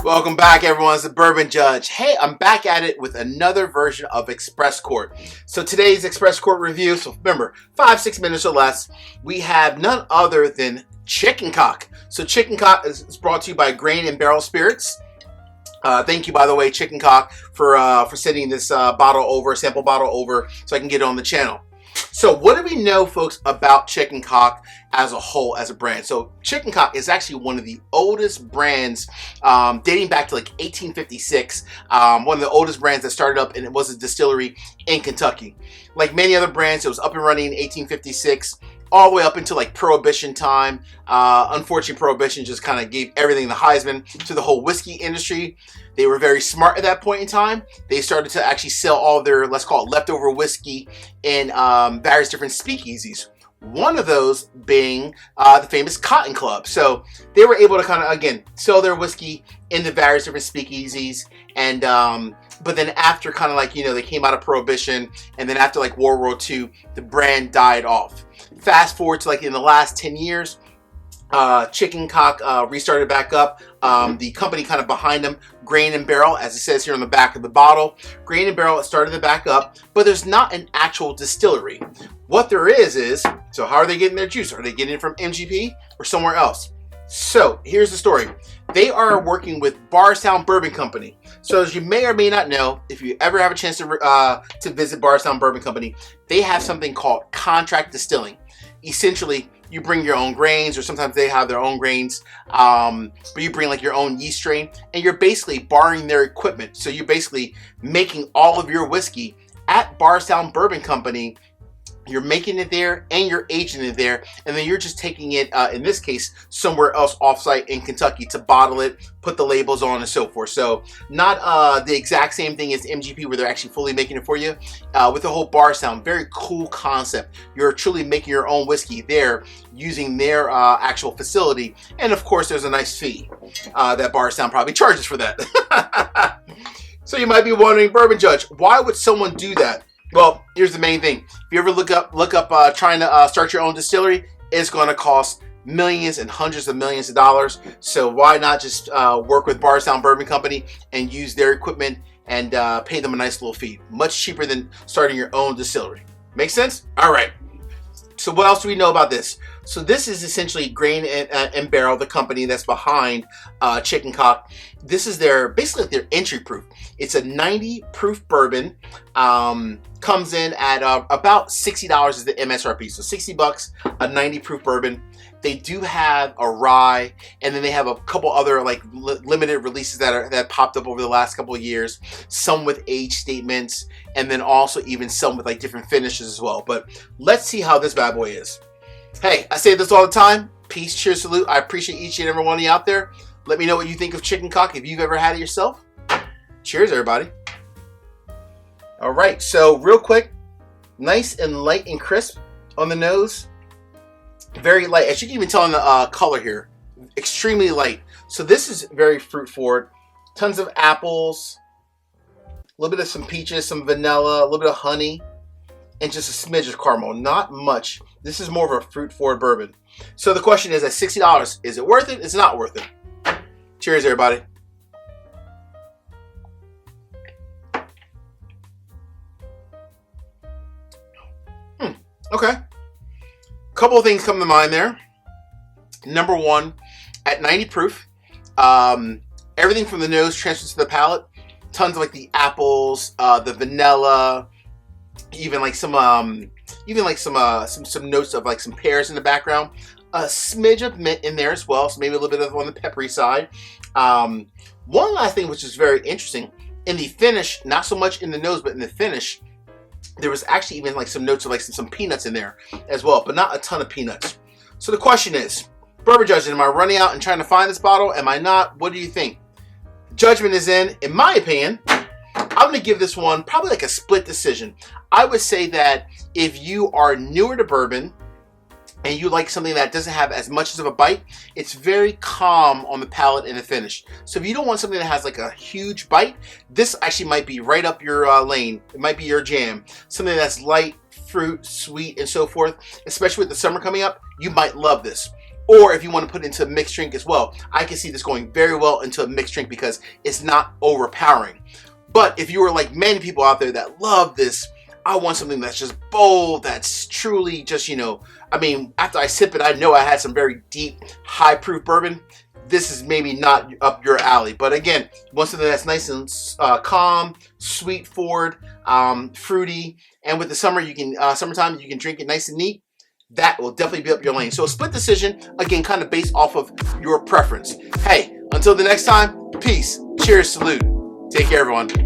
Welcome back, everyone. It's the Bourbon Judge. Hey, I'm back at it with another version of Express Court. So today's Express Court review, so remember, 5-6 minutes or less, we have none other than Chicken Cock. So Chicken Cock is brought to you by Grain and Barrel Spirits. Thank you, by the way, Chicken Cock, for sending this sample bottle over, so I can get it on the channel. So what do we know, folks, about Chicken Cock as a whole, as a brand? So Chicken Cock is actually one of the oldest brands, dating back to like 1856. One of the oldest brands that started up, and it was a distillery in Kentucky. Like many other brands, it was up and running in 1856. All the way up until like Prohibition time. Unfortunately, Prohibition just kind of gave everything the Heisman to the whole whiskey industry. They were very smart at that point in time. They started to actually sell all their, let's call it, leftover whiskey in various different speakeasies. One of those being the famous Cotton Club. So they were able to kind of, again, sell their whiskey in the various different speakeasies. And but then after kind of like, you know, they came out of Prohibition, and then after like World War II, the brand died off. Fast forward to like in the last 10 years, Chicken Cock restarted back up. The company kind of behind them, Grain and Barrel, as it says here on the back of the bottle. Grain and Barrel started to back up, but there's not an actual distillery. What there is, so how are they getting their juice? Are they getting it from MGP or somewhere else? So here's the story. They are working with Bardstown Bourbon Company. So as you may or may not know, if you ever have a chance to visit Bardstown Bourbon Company, they have something called contract distilling. Essentially, you bring your own grains, or sometimes they have their own grains, but you bring like your own yeast strain, and you're basically borrowing their equipment. So you're basically making all of your whiskey at Bardstown Bourbon Company. You're making it there and you're aging it there, and then you're just taking it, in this case, somewhere else offsite in Kentucky to bottle it, put the labels on, and so forth. So not the exact same thing as MGP, where they're actually fully making it for you. With the whole Bardstown, very cool concept. You're truly making your own whiskey there using their actual facility, and of course, there's a nice fee that Bardstown probably charges for that. So you might be wondering, Bourbon Judge, why would someone do that? Well, here's the main thing. If you ever look up trying to start your own distillery, it's going to cost millions and hundreds of millions of dollars. So why not just work with Bardstown Bourbon Company and use their equipment and pay them a nice little fee? Much cheaper than starting your own distillery. Make sense? All right. So what else do we know about this? So this is essentially Grain and Barrel, the company that's behind Chicken Cock. This is basically their entry proof. It's a 90 proof bourbon. Comes in at about $60 is the MSRP. So $60, a 90 proof bourbon. They do have a rye, and then they have a couple other like limited releases that popped up over the last couple of years. Some with age statements, and then also even some with like different finishes as well. But let's see how this bad boy is. Hey, I say this all the time. Peace, cheers, salute. I appreciate each and every one of you out there. Let me know what you think of Chicken Cock if you've ever had it yourself. Cheers, everybody. All right, so real quick, nice and light and crisp on the nose. Very light, as you can even tell in the color here, extremely light. So this is very fruit forward. Tons of apples, a little bit of some peaches, some vanilla, a little bit of honey, and just a smidge of caramel. Not much. This is more of a fruit forward bourbon. So the question is, at $60, is it worth it? It's not worth it. Cheers, everybody. Okay. Couple of things come to mind there. Number one, at 90 proof, everything from the nose transfers to the palate. Tons of like the apples, the vanilla, even like some notes of like some pears in the background. A smidge of mint in there as well, so maybe a little bit of on the peppery side. One last thing which is very interesting, in the finish, not so much in the nose, but in the finish, there was actually even like some notes of like some peanuts in there as well, but not a ton of peanuts. So the question is, Bourbon Judge, am I running out and trying to find this bottle? Am I not? What do you think? Judgment is in my opinion. I'm going to give this one probably like a split decision. I would say that if you are newer to bourbon and you like something that doesn't have as much of a bite, it's very calm on the palate and the finish. So if you don't want something that has like a huge bite, this actually might be right up your lane. It might be your jam. Something that's light, fruit, sweet, and so forth. Especially with the summer coming up, you might love this. Or if you want to put it into a mixed drink as well, I can see this going very well into a mixed drink because it's not overpowering. But if you are like many people out there that love this, I want something that's just bold, that's truly just, you know, I mean, after I sip it, I know I had some very deep, high proof bourbon. This is maybe not up your alley. But again, you want something that's nice and calm, sweet forward, fruity. And with the summer, you can summertime, you can drink it nice and neat. That will definitely be up your lane. So a split decision, again, kind of based off of your preference. Hey, until the next time, peace, cheers, salute. Take care, everyone.